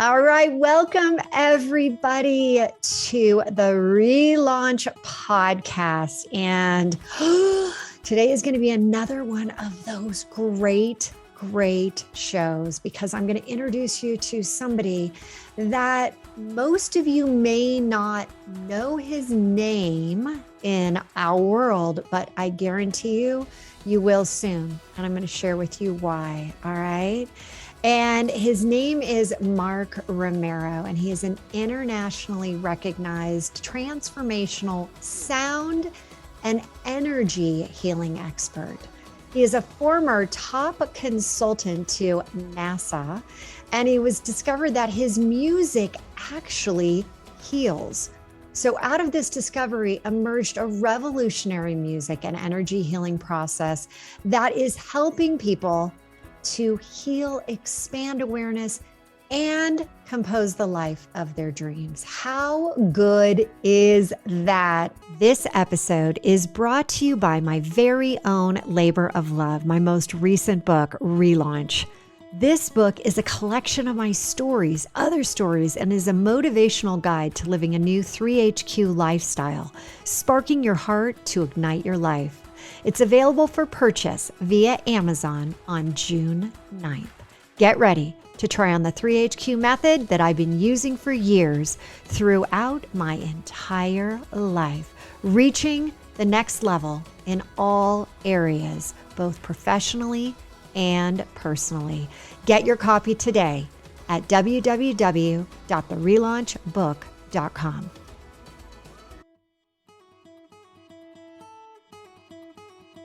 All right, welcome everybody to the ReLaunch podcast. And today is going to be another one of those great shows because I'm going to introduce you to somebody that most of you may not know his name in our world, but I guarantee you will soon. And I'm going to share with you why. All right. And his name is Mark Romero, and he is an internationally recognized transformational sound and energy healing expert. He is a former top consultant to NASA, and he was discovered that his music actually heals. So out of this discovery emerged a revolutionary music and energy healing process that is helping people to heal, expand awareness, and compose the life of their dreams. How good is that? This episode is brought to you by my very own labor of love, my most recent book, ReLaunch. This book is a collection of my stories, other stories, and is a motivational guide to living a new 3HQ lifestyle, sparking your heart to ignite your life. It's available for purchase via Amazon on June 9th. Get ready to try on the 3HQ method that I've been using for years throughout my entire life, reaching the next level in all areas, both professionally and personally. Get your copy today at www.therelaunchbook.com.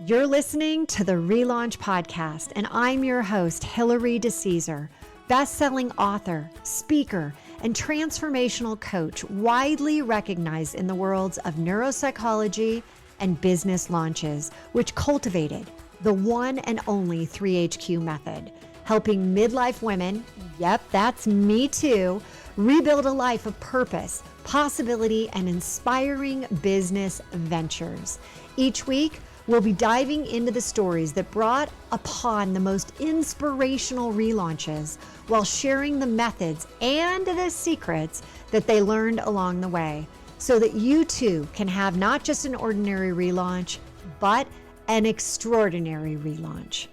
You're listening to the ReLaunch podcast, and I'm your host, Hilary DeCesare, best-selling author, speaker, and transformational coach, widely recognized in the worlds of neuropsychology and business launches, which cultivated the one and only 3HQ method, helping midlife women, yep, that's me too, rebuild a life of purpose, possibility, and inspiring business ventures. Each week, we'll be diving into the stories that brought upon the most inspirational relaunches while sharing the methods and the secrets that they learned along the way so that you too can have not just an ordinary relaunch, but an extraordinary relaunch.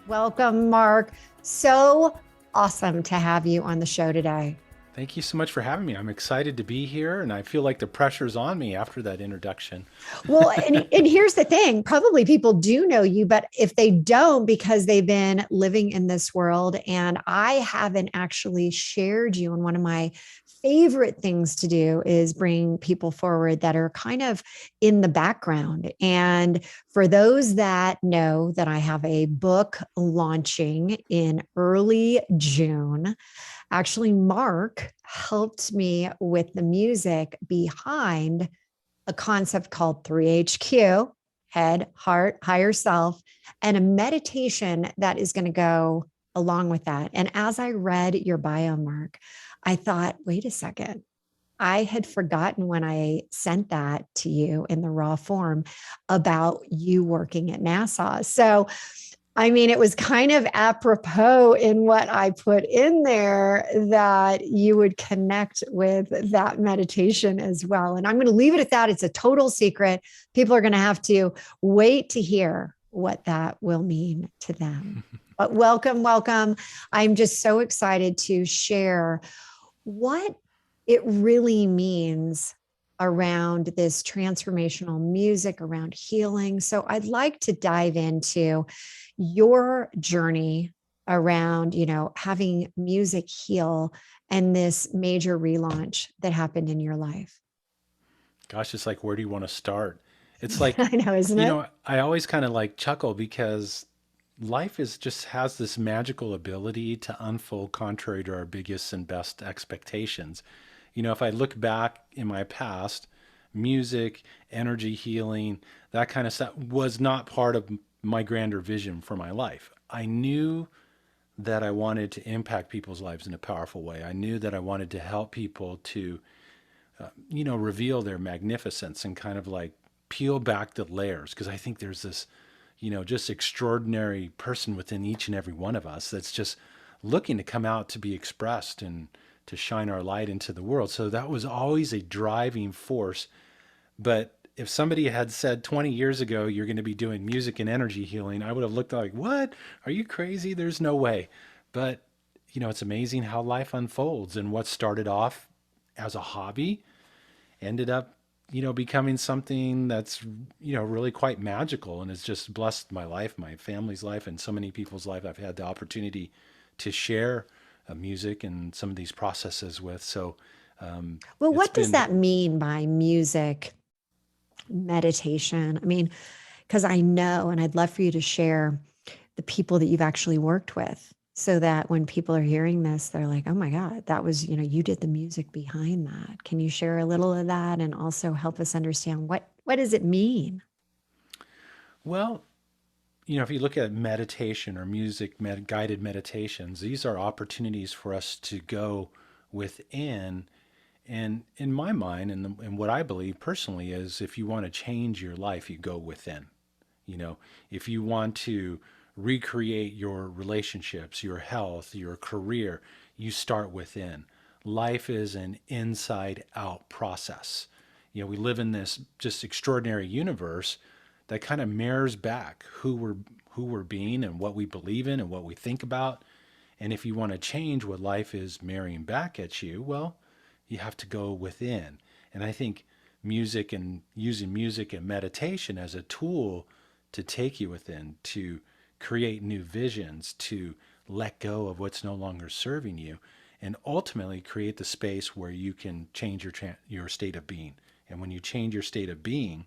Welcome, Mark. So awesome to have you on the show today. Thank you so much for having me. I'm excited to be here, and I feel like the pressure's on me after that introduction. Well, and here's the thing, probably people do know you, but if they don't, because they've been living in this world, and I haven't actually shared you, and one of my favorite things to do is bring people forward that are kind of in the background. And for those that know that I have a book launching in early June, actually, Mark helped me with the music behind a concept called 3HQ, head, heart, higher self, and a meditation that is going to go along with that. And as I read your bio, Mark, I thought, wait a second. I had forgotten when I sent that to you in the raw form about you working at NASA. So I mean, it was kind of apropos in what I put in there that you would connect with that meditation as well. And I'm going to leave it at that. It's a total secret. People are going to have to wait to hear what that will mean to them. But welcome. I'm just so excited to share what it really means around this transformational music, around healing. So I'd like to dive into your journey around, having music heal and this major relaunch that happened in your life. Gosh, it's like, where do you want to start? It's like, I know, isn't it? I always kind of like chuckle because life just has this magical ability to unfold contrary to our biggest and best expectations. If I look back in my past, music, energy healing, that kind of stuff was not part of my grander vision for my life. I knew that I wanted to impact people's lives in a powerful way. I knew that I wanted to help people to, reveal their magnificence and kind of like peel back the layers. Because I think there's this, just extraordinary person within each and every one of us that's just looking to come out to be expressed and to shine our light into the world. So that was always a driving force. But if somebody had said 20 years ago, you're going to be doing music and energy healing, I would have looked like, what? Are you crazy? There's no way. But, it's amazing how life unfolds, and what started off as a hobby ended up, becoming something that's, really quite magical, and it's just blessed my life, my family's life, and so many people's life I've had the opportunity to share music and some of these processes with. So Well, it's what does been, that mean by music meditation? I mean, because I know, and I'd love for you to share the people that you've actually worked with so that when people are hearing this, they're like, oh my God, that was, you did the music behind that. Can you share a little of that and also help us understand what does it mean? well, if you look at meditation or guided meditations, these are opportunities for us to go within. And in my mind, and what I believe personally is, if you want to change your life, you go within. If you want to recreate your relationships, your health, your career, you start within. Life is an inside out process. We live in this just extraordinary universe that kind of mirrors back who we're being and what we believe in and what we think about. And if you want to change what life is mirroring back at you, well, you have to go within. And I think music and using music and meditation as a tool to take you within, to create new visions, to let go of what's no longer serving you, and ultimately create the space where you can change your state of being. And when you change your state of being,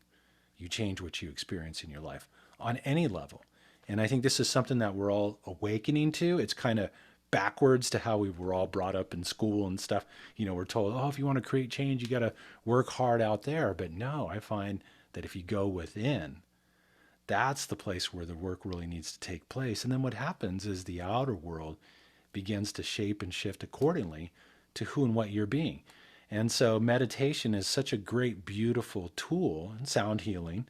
you change what you experience in your life on any level. And I think this is something that we're all awakening to. It's kind of backwards to how we were all brought up in school and stuff. We're told, oh, if you want to create change, you got to work hard out there. But no, I find that if you go within, that's the place where the work really needs to take place. And then what happens is the outer world begins to shape and shift accordingly to who and what you're being. And so meditation is such a great, beautiful tool, and sound healing,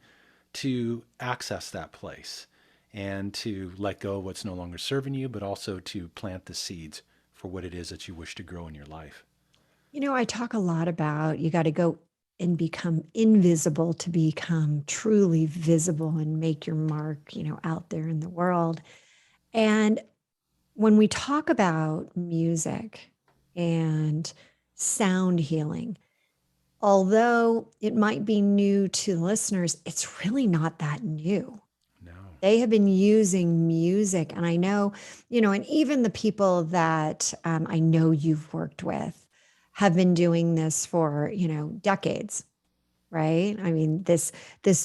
to access that place and to let go of what's no longer serving you, but also to plant the seeds for what it is that you wish to grow in your life. I talk a lot about you got to go and become invisible to become truly visible and make your mark, out there in the world. And when we talk about music and sound healing, although it might be new to listeners, it's really not that new. No. They have been using music. And I know, and even the people that I know you've worked with have been doing this for, decades, right? I mean, this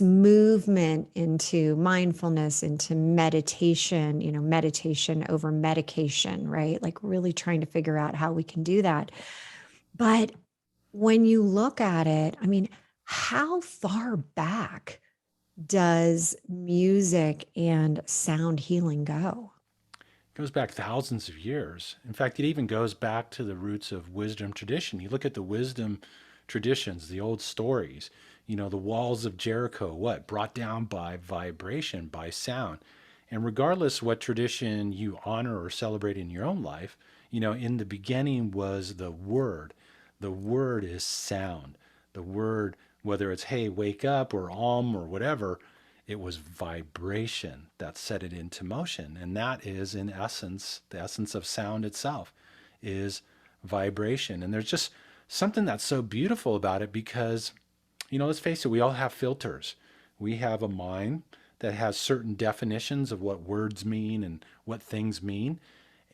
movement into mindfulness, into meditation, meditation over medication, right? Like really trying to figure out how we can do that. But when you look at it, I mean, how far back does music and sound healing go? It goes back thousands of years. In fact, it even goes back to the roots of wisdom tradition. You look at the wisdom traditions, the old stories, the walls of Jericho, what? Brought down by vibration, by sound. And regardless what tradition you honor or celebrate in your own life, in the beginning was the word. The word is sound. The word, whether it's, hey, wake up, or or whatever, it was vibration that set it into motion. And that is, in essence, the essence of sound itself is vibration. And there's just something that's so beautiful about it because, let's face it, we all have filters. We have a mind that has certain definitions of what words mean and what things mean.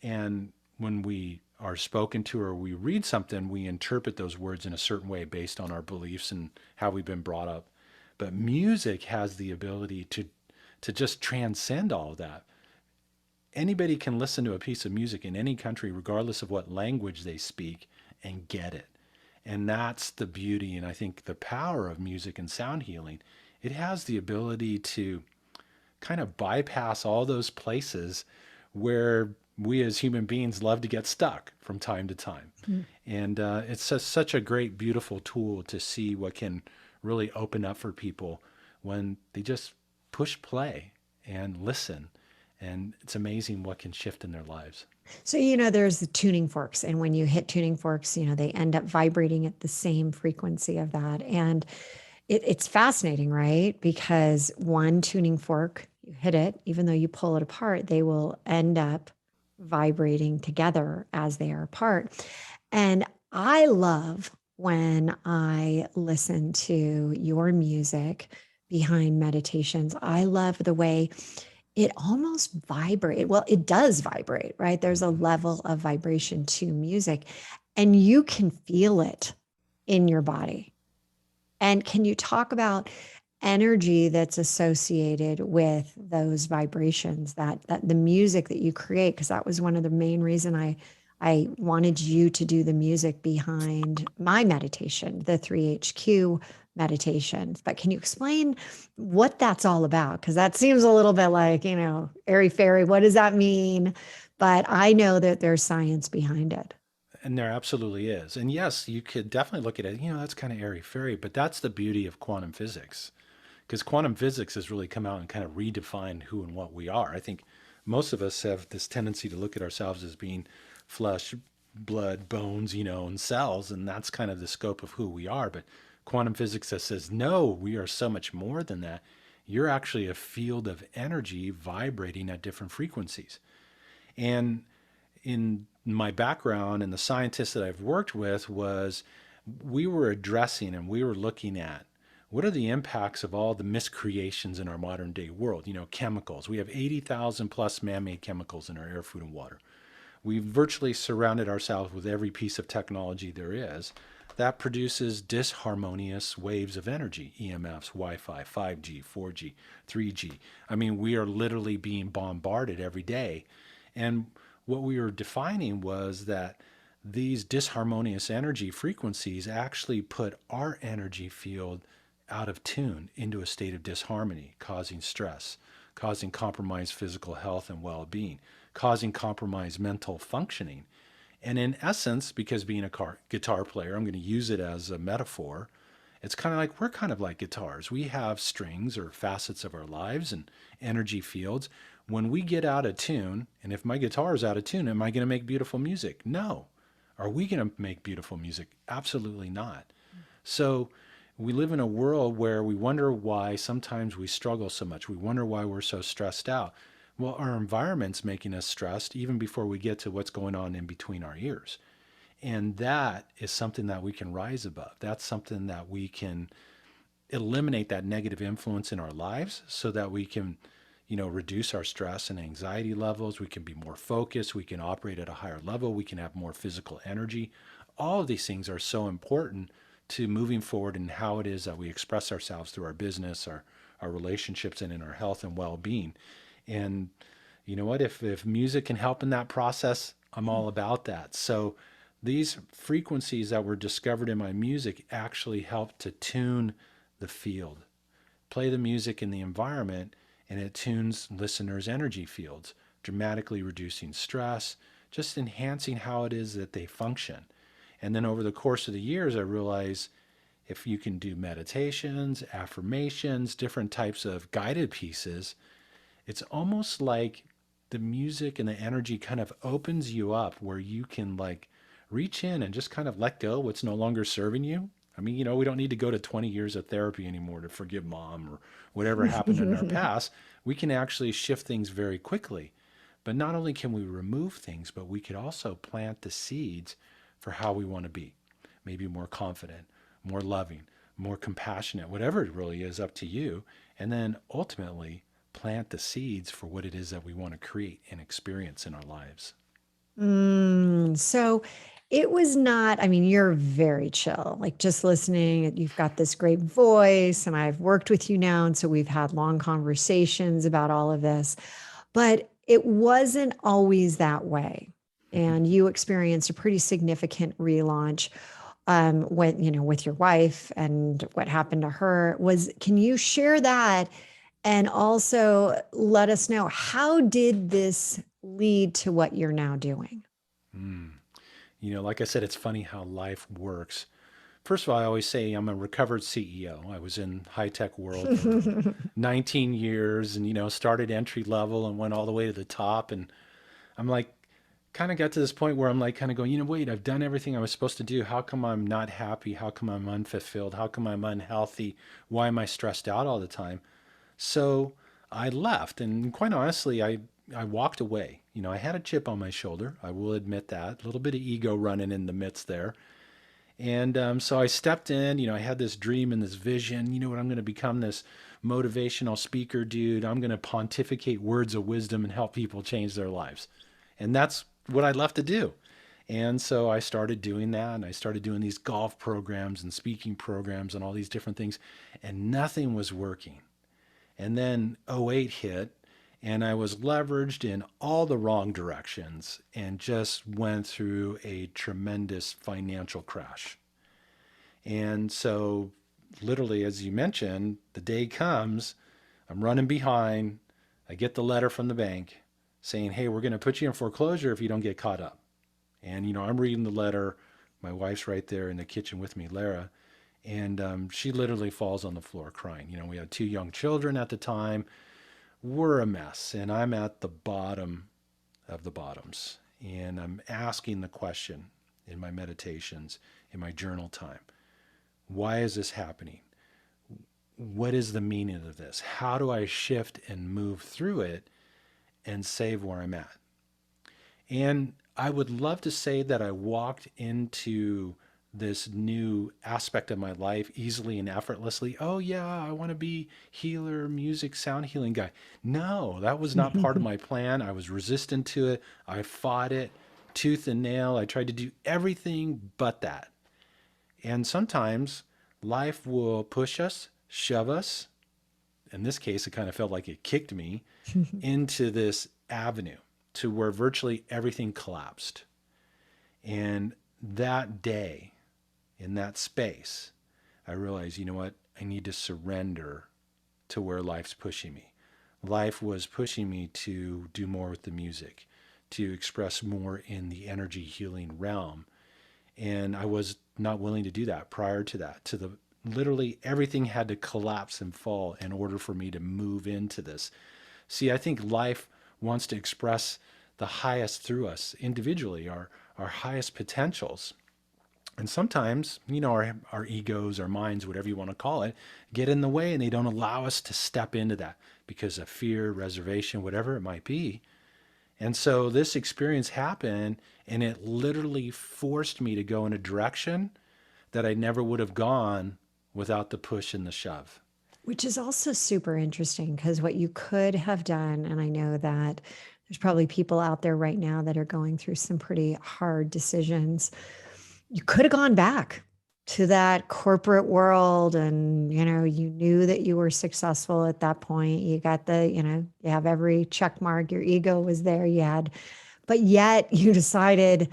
And when we are spoken to or we read something, we interpret those words in a certain way based on our beliefs and how we've been brought up. But music has the ability to just transcend all of that. Anybody can listen to a piece of music in any country, regardless of what language they speak, and get it. And that's the beauty and I think the power of music and sound healing. It has the ability to kind of bypass all those places where we as human beings love to get stuck from time to time. Mm. And it's such a great, beautiful tool to see what can really open up for people when they just push play and listen And it's amazing what can shift in their lives. So, there's the tuning forks. And when you hit tuning forks, they end up vibrating at the same frequency of that. And it's fascinating, right? Because one tuning fork, you hit it, even though you pull it apart, they will end up vibrating together as they are apart. And I love when I listen to your music behind meditations. I love the way it almost vibrate. Well, it does vibrate, right? There's a Mhm. level of vibration to music, and you can feel it in your body. And can you talk about energy that's associated with those vibrations, that the music that you create? Because that was one of the main reason I wanted you to do the music behind my meditation, the 3HQ meditations. But can you explain what that's all about? Because that seems a little bit like, airy fairy. What does that mean? But I know that there's science behind it. And there absolutely is. And yes, you could definitely look at it, that's kind of airy fairy, but that's the beauty of quantum physics. Because quantum physics has really come out and kind of redefined who and what we are. I think most of us have this tendency to look at ourselves as being flesh, blood, bones, and cells, and that's kind of the scope of who we are. But quantum physics says, no, we are so much more than that. You're actually a field of energy vibrating at different frequencies. And in my background and the scientists that I've worked with was we were addressing and we were looking at what are the impacts of all the miscreations in our modern day world? Chemicals. We have 80,000 plus man-made chemicals in our air, food, and water. We've virtually surrounded ourselves with every piece of technology there is that produces disharmonious waves of energy, EMFs, Wi-Fi, 5G, 4G, 3G. I mean, we are literally being bombarded every day. And what we were defining was that these disharmonious energy frequencies actually put our energy field out of tune into a state of disharmony, causing stress, causing compromised physical health and well being, causing compromised mental functioning. And in essence, because being a guitar player, I'm going to use it as a metaphor. It's kind of like we're kind of like guitars. We have strings or facets of our lives and energy fields. When we get out of tune, and if my guitar is out of tune, am I going to make beautiful music? No. Are we going to make beautiful music? Absolutely not. So we live in a world where we wonder why sometimes we struggle so much. We wonder why we're so stressed out. Well, our environment's making us stressed even before we get to what's going on in between our ears. And that is something that we can rise above. That's something that we can eliminate that negative influence in our lives so that we can, reduce our stress and anxiety levels. We can be more focused. We can operate at a higher level. We can have more physical energy. All of these things are so important to moving forward in how it is that we express ourselves through our business, our relationships, and in our health and well-being. And you know what? If music can help in that process, I'm all about that. So these frequencies that were discovered in my music actually help to tune the field, play the music in the environment, and it tunes listeners' energy fields, dramatically reducing stress, just enhancing how it is that they function. And then over the course of the years, I realized if you can do meditations, affirmations, different types of guided pieces, it's almost like the music and the energy kind of opens you up where you can like reach in and just kind of let go what's no longer serving you. I mean, we don't need to go to 20 years of therapy anymore to forgive mom or whatever happened in our past. We can actually shift things very quickly. But not only can we remove things, but we could also plant the seeds for how we want to be. Maybe more confident, more loving, more compassionate, whatever it really is, up to you. And then ultimately plant the seeds for what it is that we want to create and experience in our lives. So it was not, I mean, you're very chill, like just listening. You've got this great voice, and I've worked with you now. And so we've had long conversations about all of this, but it wasn't always that way. And you experienced a pretty significant relaunch when, with your wife and what happened to her. Can you share that? And also let us know, how did this lead to what you're now doing? Mm. Like I said, it's funny how life works. first of all, I always say I'm a recovered CEO. I was in high tech world for 19 years and, started entry level and went all the way to the top. And I'm like, kind of got to this point where I'm like, kind of going, wait, I've done everything I was supposed to do. How come I'm not happy? How come I'm unfulfilled? How come I'm unhealthy? Why am I stressed out all the time? So I left. And quite honestly, I walked away. I had a chip on my shoulder. I will admit that. A little bit of ego running in the midst there. And so I stepped in, I had this dream and this vision, what I'm going to become this motivational speaker dude. I'm going to pontificate words of wisdom and help people change their lives. And that's what I left to do. And so I started doing that, and I started doing these golf programs and speaking programs and all these different things, and nothing was working. And then '08 hit, and I was leveraged in all the wrong directions and just went through a tremendous financial crash. And so, literally, as you mentioned, the day comes, I'm running behind, I get the letter from the bank saying, hey, we're going to put you in foreclosure if you don't get caught up. And, I'm reading the letter. My wife's right there in the kitchen with me, Lara. And she literally falls on the floor crying. We had 2 young children at the time. We're a mess. And I'm at the bottom of the bottoms. And I'm asking the question in my meditations, in my journal time, why is this happening? What is the meaning of this? How do I shift and move through it and save where I'm at? And I would love to say that I walked into this new aspect of my life easily and effortlessly. Oh yeah, I want to be healer, music, sound healing guy. No, that was not part of my plan. I was resistant to it. I fought it tooth and nail. I tried to do everything but that. And sometimes life will push us, shove us. In this case, it kind of felt like it kicked me into this avenue to where virtually everything collapsed. And that day, in that space, I realized, what? I need to surrender to where life's pushing me. Life was pushing me to do more with the music, to express more in the energy healing realm. And I was not willing to do that prior to that. Literally everything had to collapse and fall in order for me to move into this. See, I think life wants to express the highest through us individually, our highest potentials. And sometimes, our egos, our minds, whatever you want to call it, get in the way and they don't allow us to step into that because of fear, reservation, whatever it might be. And so this experience happened and it literally forced me to go in a direction that I never would have gone without the push and the shove. Which is also super interesting because what you could have done, and I know that there's probably people out there right now that are going through some pretty hard decisions. You could have gone back to that corporate world and, you knew that you were successful at that point. You got you have every check mark, your ego was there, but yet you decided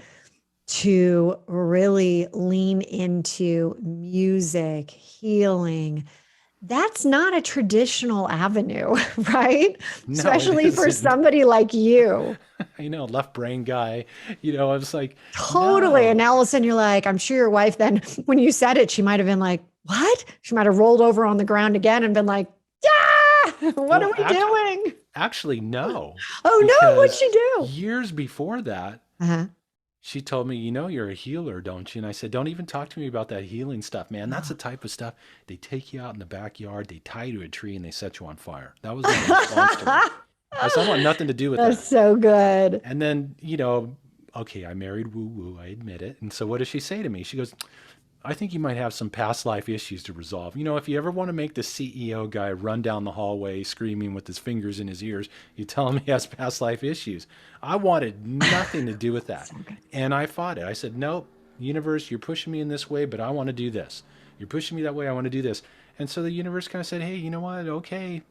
to really lean into music, healing. That's not a traditional avenue, right? No, Especially for somebody like you. I know, left brain guy. I was like, Totally. no. And now all of a sudden you're like, I'm sure your wife then, when you said it, she might have been like, what? She might have rolled over on the ground again and been like, yeah, what are we doing? Actually, no. Oh no, what'd she do? Years before that, she told me, you're a healer, don't you? And I said, don't even talk to me about that healing stuff, man. That's the type of stuff. They take you out in the backyard, they tie you to a tree, and they set you on fire. That was the response to me. I said, I want nothing to do with that. That's so good. And then, okay, I married woo-woo, I admit it. And so what does she say to me? She goes, I think you might have some past life issues to resolve. If you ever want to make the CEO guy run down the hallway screaming with his fingers in his ears, you tell him he has past life issues. I wanted nothing to do with that. And I fought it. I said, nope, universe, you're pushing me in this way, but I want to do this. You're pushing me that way, I want to do this. And so the universe kind of said, hey, you know what? Okay,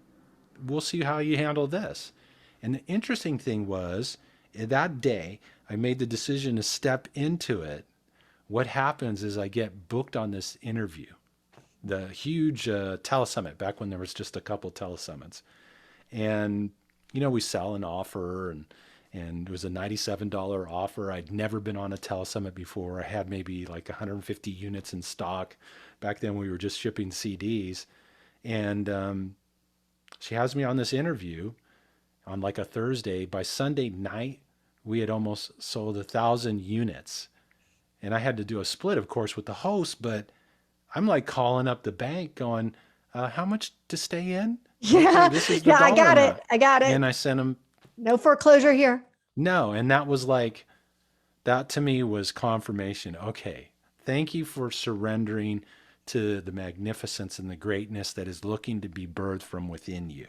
we'll see how you handle this. And the interesting thing was, that day, I made the decision to step into it. What happens is I get booked on this interview, the huge telesummit, back when there was just a couple telesummits. And, we sell an offer and it was a $97 offer. I'd never been on a telesummit before. I had maybe like 150 units in stock. Back then we were just shipping CDs. And she has me on this interview on like a Thursday. By Sunday night, we had almost sold 1,000 units. And I had to do a split, of course, with the host, but I'm like calling up the bank going, how much to stay in? Okay, Yeah. this is the Yeah, I dollar got it. amount. I got it. And I sent them, No foreclosure here. no. And that was like, that to me was confirmation. Okay, thank you for surrendering to the magnificence and the greatness that is looking to be birthed from within you.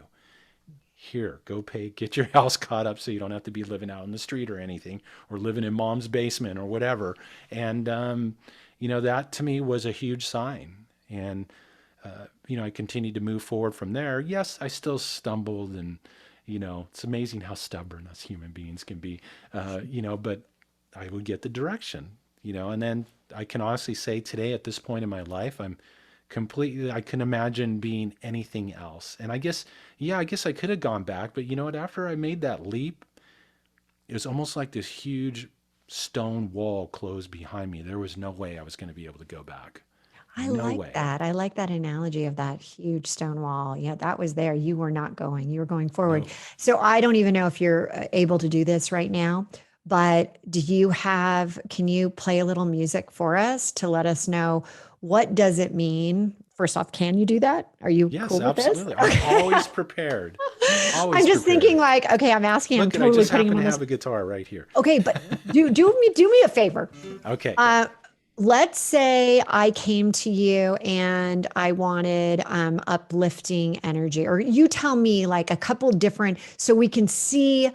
Here, go pay, get your house caught up so you don't have to be living out in the street or anything, or living in mom's basement or whatever. And, that to me was a huge sign. And, I continued to move forward from there. Yes, I still stumbled, and, it's amazing how stubborn us human beings can be, but I would get the direction, and then I can honestly say today at this point in my life, I can imagine being anything else. And I guess I could have gone back, but you know what? After I made that leap, it was almost like this huge stone wall closed behind me. There was no way I was going to be able to go back. I No like way. that. I like that analogy of that huge stone wall. Yeah, that was there. You were not going, you were going forward. No. So I don't even know if you're able to do this right now, but can you play a little music for us to let us know what does it mean? First off, can you do that? Are you Yes, cool with this? absolutely. I'm always prepared. I'm Always just thinking prepared. like, okay, I'm asking, I'm Look, and I totally just putting happen him to on this. have a guitar right here. Okay, but do me a favor. Okay. Uh, let's say I came to you and I wanted uplifting energy, or you tell me like a couple different, so we can see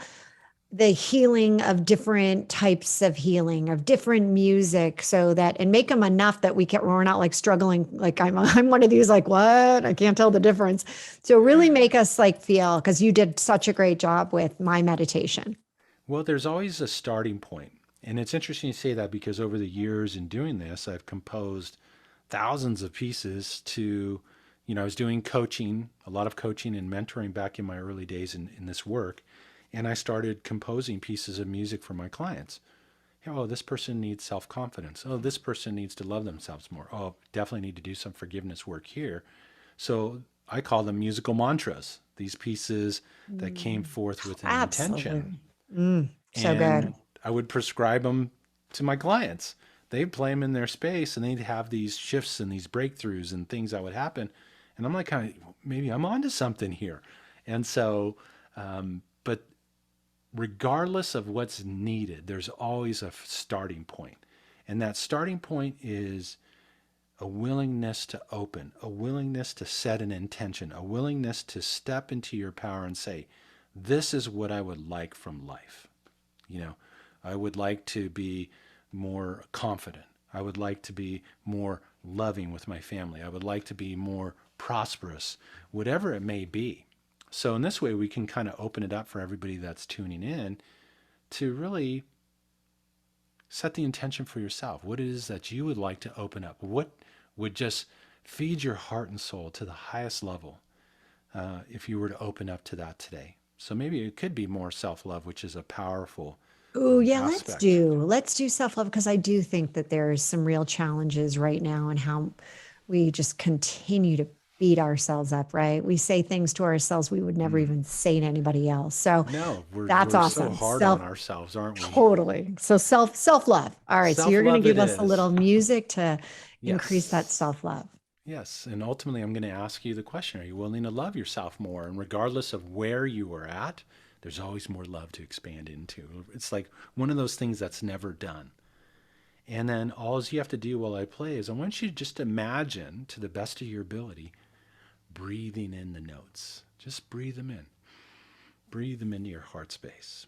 the healing of different types of healing of different music, so that and make them enough that we're not like struggling. Like I'm one of these like what I can't tell the difference. So really make us like feel, because you did such a great job with my meditation. Well, there's always a starting point. And it's interesting you say that because over the years in doing this, I've composed thousands of pieces to, I was doing coaching, a lot of coaching and mentoring back in my early days in this work. And I started composing pieces of music for my clients. Oh, this person needs self confidence. Oh, this person needs to love themselves more. Oh, definitely need to do some forgiveness work here. So I call them musical mantras, these pieces that came Mm, forth with an intention. absolutely. So good. And I would prescribe them to my clients. They'd play them in their space, and they'd have these shifts and these breakthroughs and things that would happen. And I'm like, kind of, maybe I'm onto something here. And so, but regardless of what's needed, there's always a starting point. And that starting point is a willingness to open, a willingness to set an intention, a willingness to step into your power and say, this is what I would like from life. I would like to be more confident. I would like to be more loving with my family. I would like to be more prosperous, whatever it may be. So in this way, we can kind of open it up for everybody that's tuning in to really set the intention for yourself. What it is that you would like to open up. What would just feed your heart and soul to the highest level if you were to open up to that today. So maybe it could be more self-love, which is a powerful Oh, yeah, aspect. let's do self-love, because I do think that there's some real challenges right now and how we just continue to beat ourselves up, right? We say things to ourselves we would never Mm. even say to anybody else. So No, that's we're so awesome. hard on ourselves, aren't we? Totally. So self-love. All right. So you're going to Self-love it give us a is. little music to increase that Yes. self-love. Yes. And ultimately, I'm going to ask you the question, are you willing to love yourself more? And regardless of where you are at, there's always more love to expand into. It's like one of those things that's never done. And then all you have to do while I play is I want you to just imagine, to the best of your ability, breathing in the notes. Just breathe them in. Breathe them into your heart space.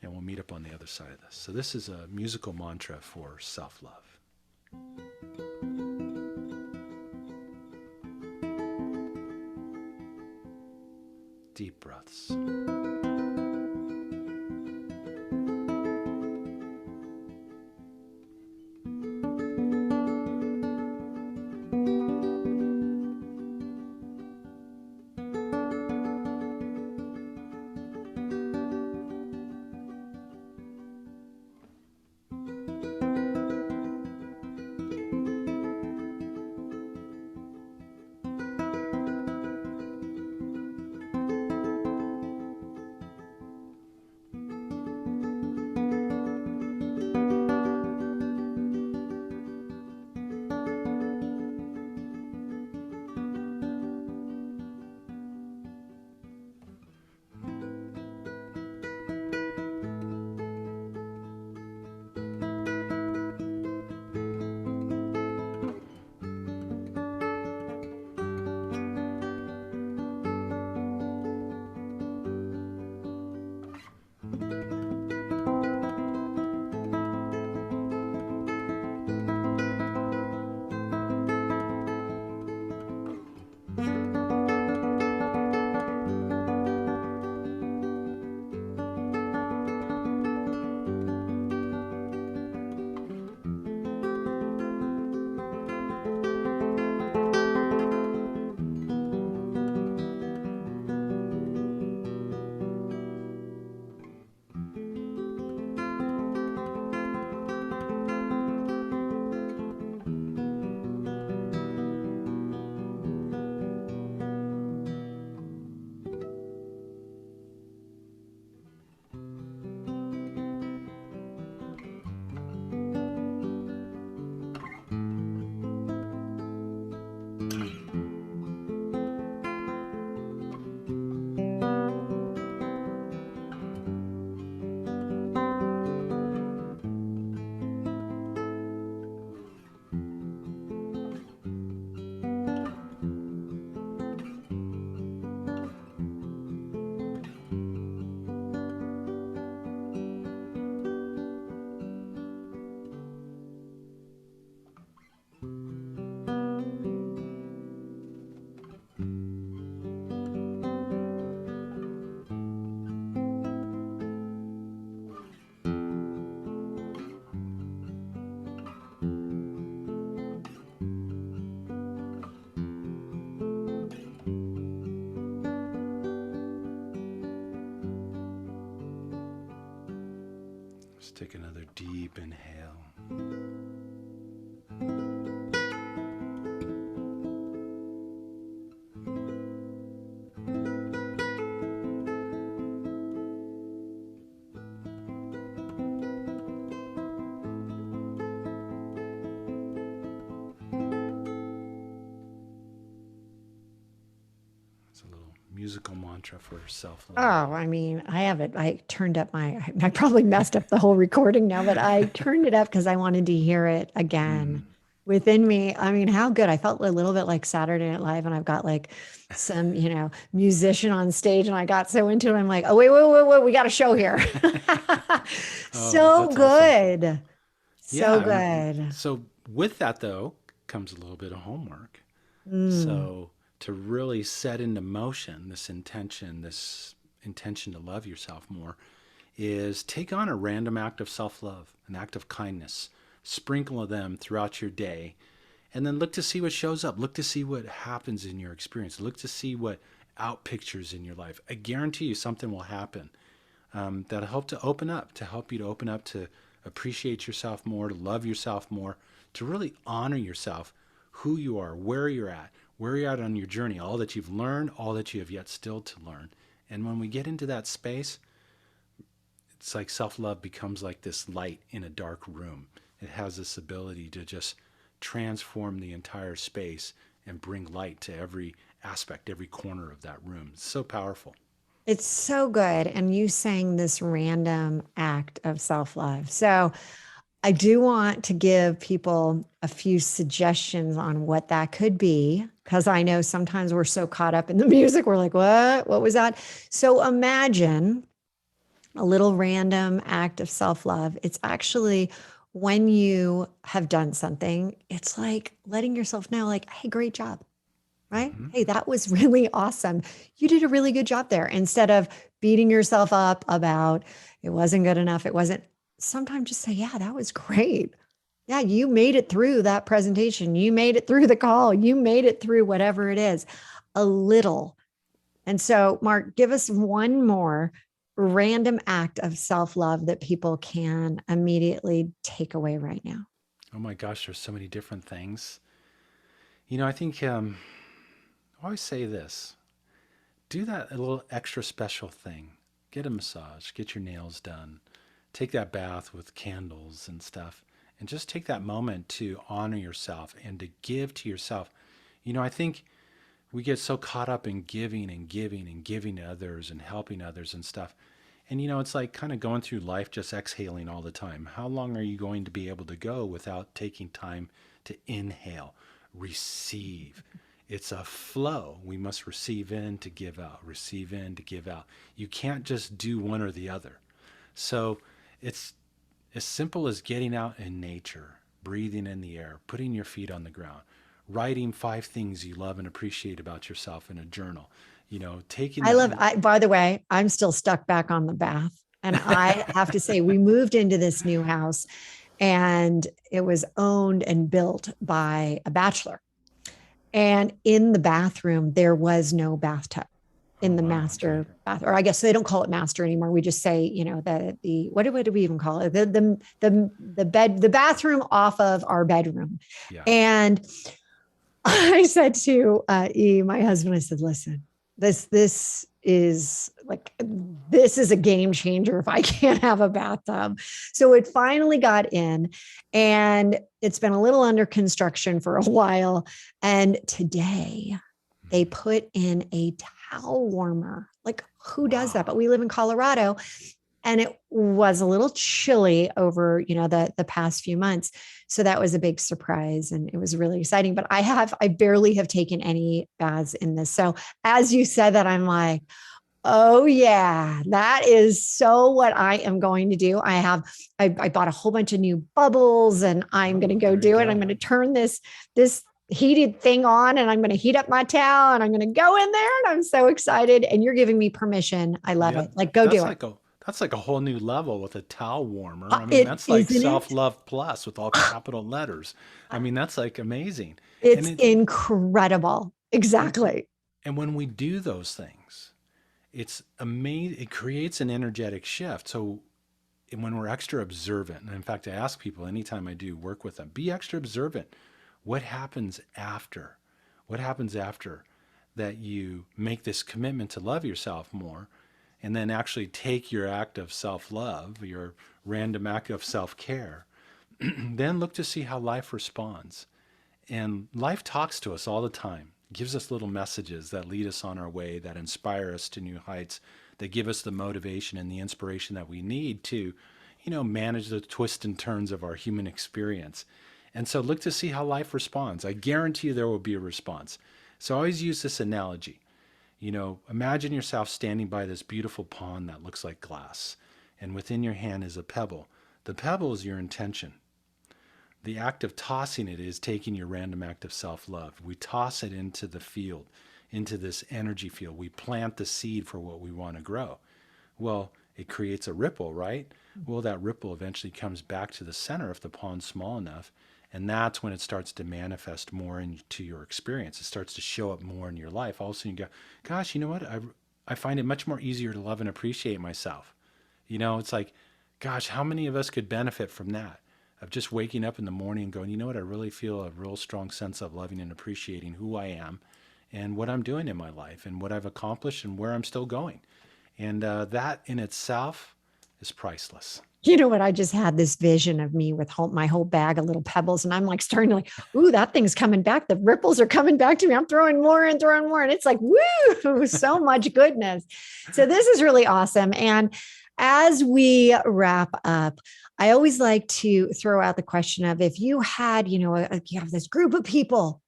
And we'll meet up on the other side of this. So this is a musical mantra for self-love. Deep breaths. Take another deep inhale. It's a little musical mantra for self-love. Oh, I mean, I have it. I turned up I probably messed up the whole recording now, but I turned it up because I wanted to hear it again within me. I mean, how good. I felt a little bit like Saturday Night Live, and I've got like some, musician on stage, and I got so into it. I'm like, oh, wait, we got a show here. Oh, So that's awesome. good. So Yeah. good. So with that though comes a little bit of homework. Mm. So to really set into motion this intention to love yourself more is take on a random act of self-love, an act of kindness, sprinkle them throughout your day, and then look to see what shows up. Look to see what happens in your experience. Look to see what outpictures in your life. I guarantee you something will happen that'll help you to open up to appreciate yourself more, to love yourself more, to really honor yourself, who you are, where you're at on your journey, all that you've learned, all that you have yet still to learn. And when we get into that space, it's like self-love becomes like this light in a dark room. It has this ability to just transform the entire space and bring light to every aspect, every corner of that room. It's so powerful. It's so good. And you saying this random act of self love. So I do want to give people a few suggestions on what that could be, because I know sometimes we're so caught up in the music. We're like, what? What was that? So imagine a little random act of self love. It's actually when you have done something, it's like letting yourself know, like, hey, great job, right? Mm-hmm. Hey, that was really awesome. You did a really good job there. Instead of beating yourself up about it wasn't good enough, it wasn't, sometimes just say, yeah, that was great. Yeah, you made it through that presentation. You made it through the call. You made it through whatever it is, a little. And so, Mark, give us one more random act of self love that people can immediately take away right now. Oh my gosh, there's so many different things. I think I always say this: do that a little extra special thing. Get a massage, get your nails done, take that bath with candles and stuff, and just take that moment to honor yourself and to give to yourself. I think we get so caught up in giving and giving and giving to others and helping others and stuff. And it's like kind of going through life just exhaling all the time. How long are you going to be able to go without taking time to inhale, receive? It's a flow. We must receive in to give out, receive in to give out. You can't just do one or the other. So it's as simple as getting out in nature, breathing in the air, putting your feet on the ground, writing 5 things you love and appreciate about yourself in a journal. Taking that. By the way, I'm still stuck back on the bath. And I have to say, we moved into this new house and it was owned and built by a bachelor. And in the bathroom, there was no bathtub Oh in the wow, okay. master bath, or I guess they don't call it master anymore. We just say, what do we even call it? The bathroom off of our bedroom. Yeah. And I said to my husband, I said, listen, this is a game changer if I can't have a bathtub. So it finally got in, and it's been a little under construction for a while. And today they put in a towel warmer. Like, who does that? But we live in Colorado, and it was a little chilly over the past few months, so that was a big surprise, and it was really exciting. But I barely have taken any baths in this, so as you said that, I'm like, oh yeah, that is so what I am going to do. I bought a whole bunch of new bubbles, and I'm going to go There you do it. go. I'm going to turn this heated thing on, and I'm going to heat up my towel, and I'm going to go in there, and I'm so excited. And you're giving me permission. I love Yeah, it. Like, go do it. that's like a whole new level with a towel warmer. I mean, It that's like isn't it? self-love plus with all capital letters. I mean, that's like amazing. And It's it incredible. and, Exactly. and when we do those things, it's amazing. It creates an energetic shift. So when we're extra observant, and in fact, I ask people anytime I do work with them, be extra observant. What happens after? What happens after that you make this commitment to love yourself more and then actually take your act of self-love, your random act of self-care, then look to see how life responds. And life talks to us all the time, gives us little messages that lead us on our way, that inspire us to new heights, that give us the motivation and the inspiration that we need to, manage the twists and turns of our human experience. And so look to see how life responds. I guarantee you there will be a response. So I always use this analogy. Imagine yourself standing by this beautiful pond that looks like glass, and within your hand is a pebble. The pebble is your intention. The act of tossing it is taking your random act of self-love. We toss it into the field, into this energy field. We plant the seed for what we want to grow. Well, it creates a ripple, right? Well, that ripple eventually comes back to the center if the pond's small enough. And that's when it starts to manifest more into your experience. It starts to show up more in your life. All of a sudden you go, gosh, you know what? I find it much more easier to love and appreciate myself. It's like, gosh, how many of us could benefit from that? Of just waking up in the morning and going, you know what? I really feel a real strong sense of loving and appreciating who I am and what I'm doing in my life and what I've accomplished and where I'm still going. And that in itself is priceless. You know what? I just had this vision of me with my whole bag of little pebbles, and I'm like starting to ooh, that thing's coming back. The ripples are coming back to me. I'm throwing more and throwing more. And it's like, woo, so much goodness. So this is really awesome. And as we wrap up, I always like to throw out the question of if you had, you have this group of people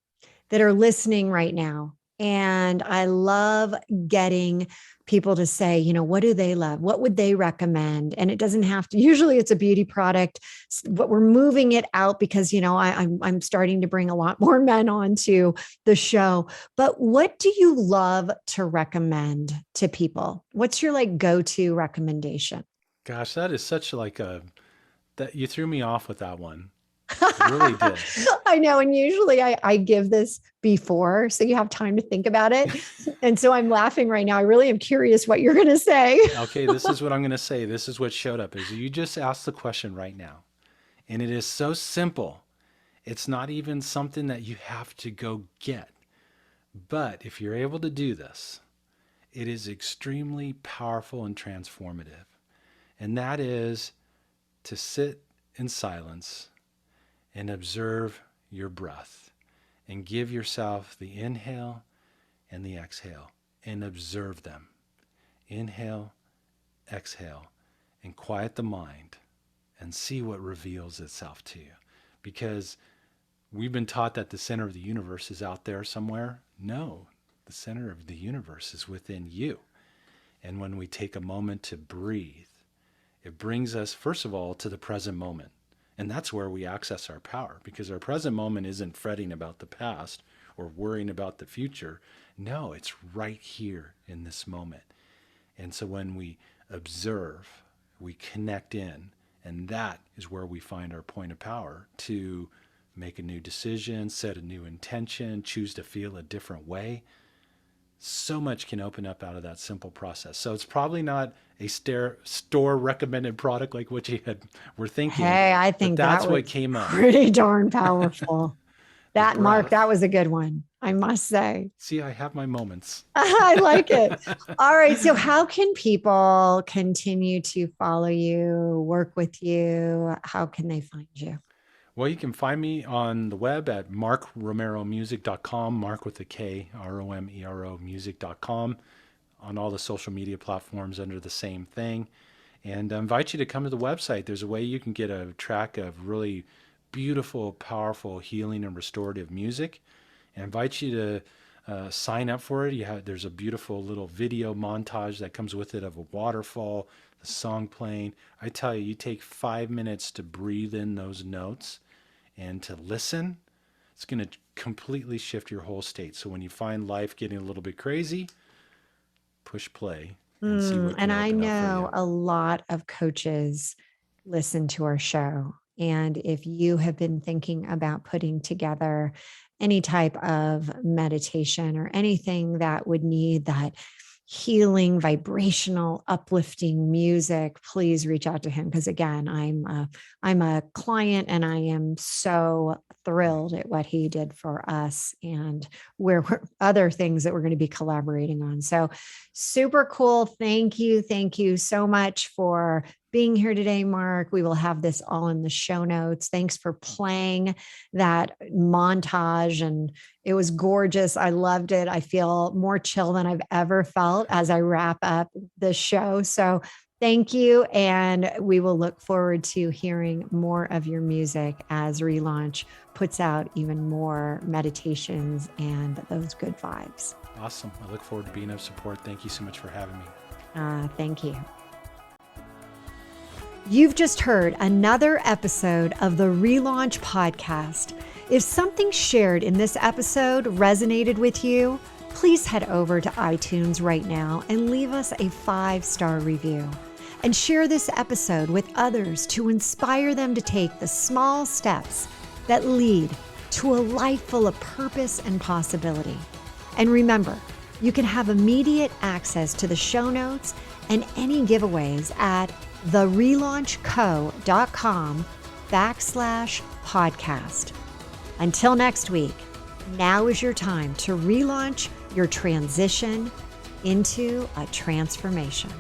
that are listening right now. And I love getting people to say, what do they love? What would they recommend? And it doesn't have to, usually it's a beauty product, but we're moving it out because, I'm starting to bring a lot more men onto the show. But what do you love to recommend to people? What's your go-to recommendation? Gosh, that is such that you threw me off with that one. It really did. I know. And usually I give this before, so you have time to think about it. And so I'm laughing right now. I really am curious what you're going to say. Okay, this is what I'm going to say. This is what showed up is you just asked the question right now. And it is so simple. It's not even something that you have to go get. But if you're able to do this, it is extremely powerful and transformative. And that is to sit in silence and observe your breath and give yourself the inhale and the exhale and observe them. Inhale, exhale, and quiet the mind and see what reveals itself to you. Because we've been taught that the center of the universe is out there somewhere. No, the center of the universe is within you. And when we take a moment to breathe, it brings us, first of all, to the present moment. And that's where we access our power, because our present moment isn't fretting about the past or worrying about the future. No, it's right here in this moment. And so when we observe, we connect in, and that is where we find our point of power to make a new decision, set a new intention, choose to feel a different way. So much can open up out of that simple process. So it's probably not a store recommended product like what you were thinking. Hey, I think that's what came up. Pretty darn powerful. That Mark, that was a good one, I must say. See, I have my moments. I like it. All right. So how can people continue to follow you, work with you? How can they find you? Well, you can find me on the web at markromeromusic.com, Mark with a K, ROMERO music.com, on all the social media platforms under the same thing. And I invite you to come to the website. There's a way you can get a track of really beautiful, powerful, healing and restorative music. And I invite you to sign up for it. There's a beautiful little video montage that comes with it of a waterfall, the song playing. I tell you, you take 5 minutes to breathe in those notes and to listen, it's going to completely shift your whole state. So when you find life getting a little bit crazy, push play and see what can And I open up for know you. a lot of coaches listen to our show. And if you have been thinking about putting together any type of meditation or anything that would need that healing, vibrational, uplifting music, please reach out to him. Because again, I'm a client and I am so thrilled at what he did for us and where we're other things that we're going to be collaborating on. So super cool. Thank you. Thank you so much for being here today, Mark. We will have this all in the show notes. Thanks for playing that montage, and it was gorgeous. I loved it. I feel more chill than I've ever felt as I wrap up the show. So thank you. And we will look forward to hearing more of your music as ReLaunch puts out even more meditations and those good vibes. Awesome. I look forward to being of support. Thank you so much for having me. Thank you. You've just heard another episode of the ReLaunch podcast. If something shared in this episode resonated with you, please head over to iTunes right now and leave us a 5-star review. And share this episode with others to inspire them to take the small steps that lead to a life full of purpose and possibility. And remember, you can have immediate access to the show notes and any giveaways at therelaunchco.com/podcast. Until next week, now is your time to relaunch your transition into a transformation.